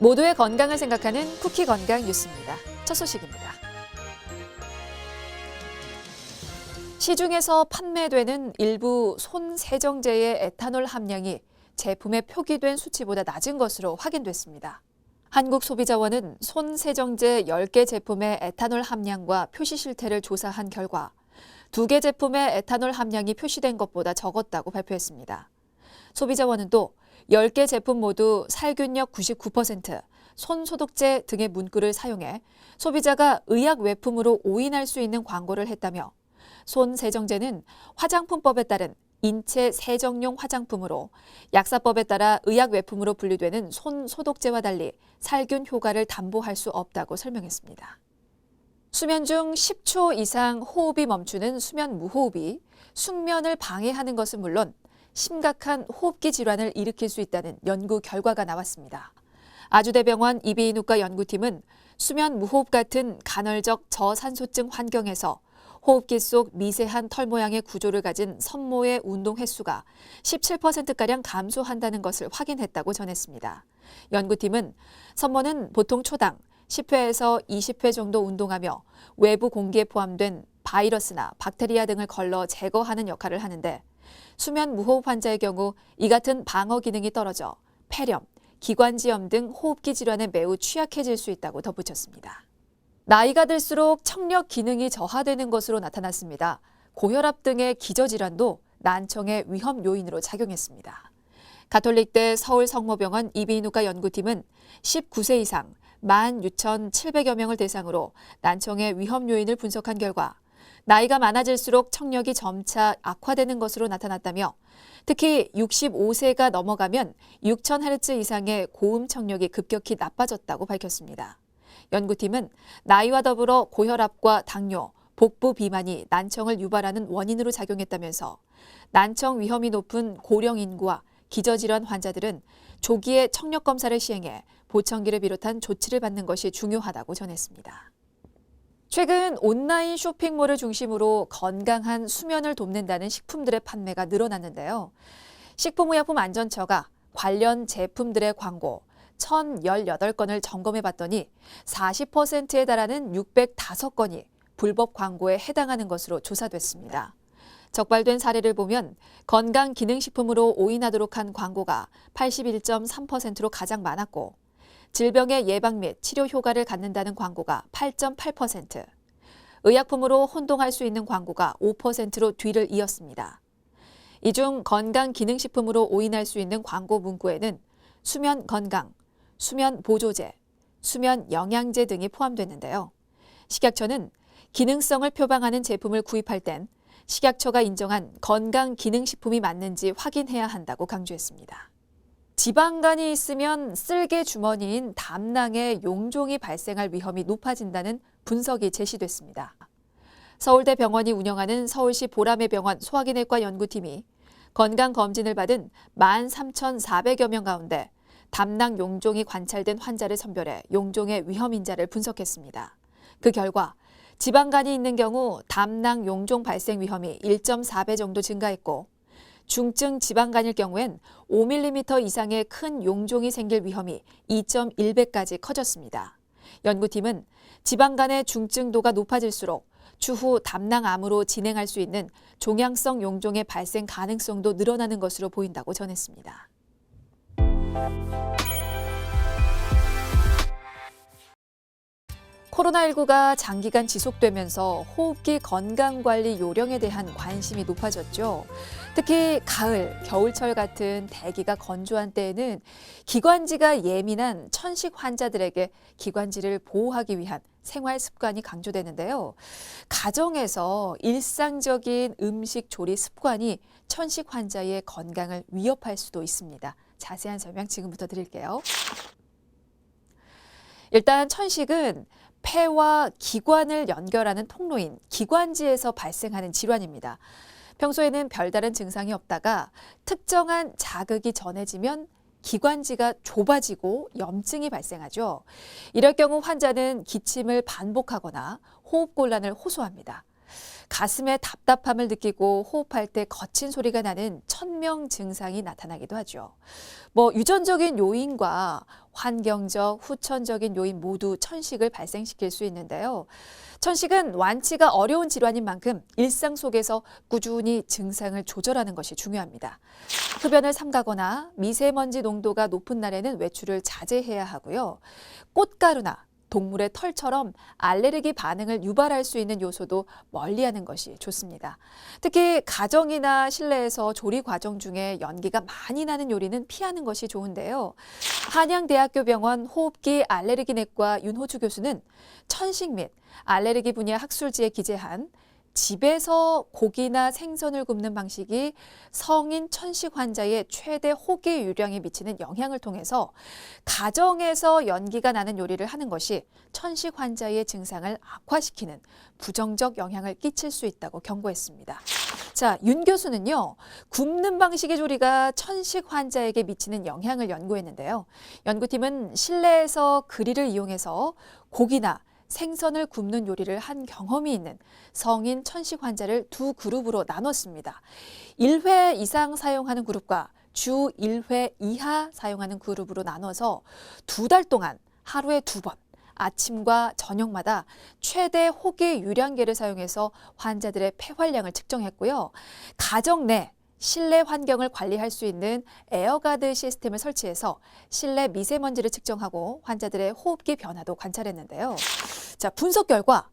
모두의 건강을 생각하는 쿠키 건강 뉴스입니다. 첫 소식입니다. 시중에서 판매되는 일부 손 세정제의 에탄올 함량이 제품에 표기된 수치보다 낮은 것으로 확인됐습니다. 한국소비자원은 손 세정제 10개 제품의 에탄올 함량과 표시 실태를 조사한 결과 2개 제품의 에탄올 함량이 표시된 것보다 적었다고 발표했습니다. 소비자원은 또 10개 제품 모두 살균력 99%, 손소독제 등의 문구를 사용해 소비자가 의약 외품으로 오인할 수 있는 광고를 했다며 손 세정제는 화장품법에 따른 인체 세정용 화장품으로 약사법에 따라 의약 외품으로 분류되는 손 소독제와 달리 살균 효과를 담보할 수 없다고 설명했습니다. 수면 중 10초 이상 호흡이 멈추는 수면 무호흡이 숙면을 방해하는 것은 물론 심각한 호흡기 질환을 일으킬 수 있다는 연구 결과가 나왔습니다. 아주대병원 이비인후과 연구팀은 수면 무호흡 같은 간헐적 저산소증 환경에서 호흡기 속 미세한 털 모양의 구조를 가진 섬모의 운동 횟수가 17%가량 감소한다는 것을 확인했다고 전했습니다. 연구팀은 섬모는 보통 초당 10회에서 20회 정도 운동하며 외부 공기에 포함된 바이러스나 박테리아 등을 걸러 제거하는 역할을 하는데 수면 무호흡 환자의 경우 이 같은 방어 기능이 떨어져 폐렴, 기관지염 등 호흡기 질환에 매우 취약해질 수 있다고 덧붙였습니다. 나이가 들수록 청력 기능이 저하되는 것으로 나타났습니다. 고혈압 등의 기저질환도 난청의 위험 요인으로 작용했습니다. 가톨릭대 서울성모병원 이비인후과 연구팀은 19세 이상 16,700여 명을 대상으로 난청의 위험 요인을 분석한 결과 나이가 많아질수록 청력이 점차 악화되는 것으로 나타났다며 특히 65세가 넘어가면 6,000Hz 이상의 고음 청력이 급격히 나빠졌다고 밝혔습니다. 연구팀은 나이와 더불어 고혈압과 당뇨, 복부 비만이 난청을 유발하는 원인으로 작용했다면서 난청 위험이 높은 고령 인구와 기저질환 환자들은 조기에 청력 검사를 시행해 보청기를 비롯한 조치를 받는 것이 중요하다고 전했습니다. 최근 온라인 쇼핑몰을 중심으로 건강한 수면을 돕는다는 식품들의 판매가 늘어났는데요. 식품의약품안전처가 관련 제품들의 광고 1,018건을 점검해봤더니 40%에 달하는 605건이 불법 광고에 해당하는 것으로 조사됐습니다. 적발된 사례를 보면 건강기능식품으로 오인하도록 한 광고가 81.3%로 가장 많았고 질병의 예방 및 치료 효과를 갖는다는 광고가 8.8%, 의약품으로 혼동할 수 있는 광고가 5%로 뒤를 이었습니다. 이 중 건강기능식품으로 오인할 수 있는 광고 문구에는 수면 건강, 수면 보조제, 수면 영양제 등이 포함됐는데요. 식약처는 기능성을 표방하는 제품을 구입할 땐 식약처가 인정한 건강기능식품이 맞는지 확인해야 한다고 강조했습니다. 지방간이 있으면 쓸개 주머니인 담낭에 용종이 발생할 위험이 높아진다는 분석이 제시됐습니다. 서울대 병원이 운영하는 서울시 보라매 병원 소화기내과 연구팀이 건강검진을 받은 13,400여 명 가운데 담낭 용종이 관찰된 환자를 선별해 용종의 위험 인자를 분석했습니다. 그 결과 지방간이 있는 경우 담낭 용종 발생 위험이 1.4배 정도 증가했고 중증 지방간일 경우엔 5mm 이상의 큰 용종이 생길 위험이 2.1배까지 커졌습니다. 연구팀은 지방간의 중증도가 높아질수록 추후 담낭암으로 진행할 수 있는 종양성 용종의 발생 가능성도 늘어나는 것으로 보인다고 전했습니다. 코로나19가 장기간 지속되면서 호흡기 건강관리 요령에 대한 관심이 높아졌죠. 특히 가을, 겨울철 같은 대기가 건조한 때에는 기관지가 예민한 천식 환자들에게 기관지를 보호하기 위한 생활 습관이 강조되는데요. 가정에서 일상적인 음식 조리 습관이 천식 환자의 건강을 위협할 수도 있습니다. 자세한 설명 지금부터 드릴게요. 일단 천식은 폐와 기관을 연결하는 통로인 기관지에서 발생하는 질환입니다. 평소에는 별다른 증상이 없다가 특정한 자극이 전해지면 기관지가 좁아지고 염증이 발생하죠. 이럴 경우 환자는 기침을 반복하거나 호흡곤란을 호소합니다. 가슴에 답답함을 느끼고 호흡할 때 거친 소리가 나는 천명 증상이 나타나기도 하죠. 유전적인 요인과 환경적, 후천적인 요인 모두 천식을 발생시킬 수 있는데요. 천식은 완치가 어려운 질환인 만큼 일상 속에서 꾸준히 증상을 조절하는 것이 중요합니다. 흡연을 삼가거나 미세먼지 농도가 높은 날에는 외출을 자제해야 하고요. 꽃가루나 동물의 털처럼 알레르기 반응을 유발할 수 있는 요소도 멀리하는 것이 좋습니다. 특히 가정이나 실내에서 조리 과정 중에 연기가 많이 나는 요리는 피하는 것이 좋은데요. 한양대학교 병원 호흡기 알레르기내과 윤호주 교수는 천식 및 알레르기 분야 학술지에 기재한 집에서 고기나 생선을 굽는 방식이 성인 천식 환자의 최대 호기 유량에 미치는 영향을 통해서 가정에서 연기가 나는 요리를 하는 것이 천식 환자의 증상을 악화시키는 부정적 영향을 끼칠 수 있다고 경고했습니다. 자, 윤 교수는요, 굽는 방식의 조리가 천식 환자에게 미치는 영향을 연구했는데요. 연구팀은 실내에서 그릴을 이용해서 고기나 생선을 굽는 요리를 한 경험이 있는 성인 천식 환자를 두 그룹으로 나눴습니다. 1회 이상 사용하는 그룹과 주 1회 이하 사용하는 그룹으로 나눠서 2달 동안 하루에 2번, 아침과 저녁마다 최대 호기 유량계를 사용해서 환자들의 폐활량을 측정했고요. 가정 내 실내 환경을 관리할 수 있는 에어가드 시스템을 설치해서 실내 미세먼지를 측정하고 환자들의 호흡기 변화도 관찰했는데요. 자, 분석 결과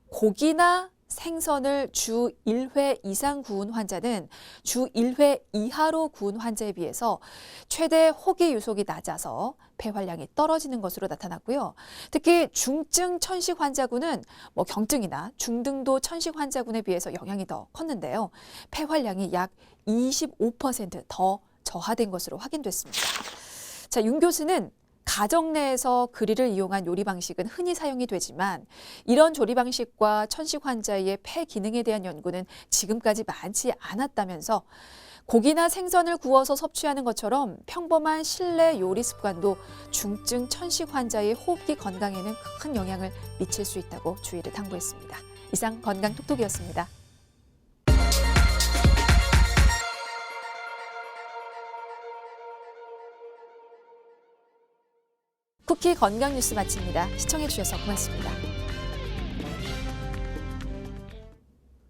고기나 생선을 주 1회 이상 구운 환자는 주 1회 이하로 구운 환자에 비해서 최대 호기 유속이 낮아서 폐활량이 떨어지는 것으로 나타났고요. 특히 중증 천식 환자군은 경증이나 중등도 천식 환자군에 비해서 영향이 더 컸는데요. 폐활량이 약 25% 더 저하된 것으로 확인됐습니다. 자, 윤 교수는 가정 내에서 그릴을 이용한 요리 방식은 흔히 사용이 되지만 이런 조리 방식과 천식 환자의 폐 기능에 대한 연구는 지금까지 많지 않았다면서 고기나 생선을 구워서 섭취하는 것처럼 평범한 실내 요리 습관도 중증 천식 환자의 호흡기 건강에는 큰 영향을 미칠 수 있다고 주의를 당부했습니다. 이상 건강톡톡이었습니다. 쿠키 건강 뉴스 마칩니다. 시청해주셔서 고맙습니다.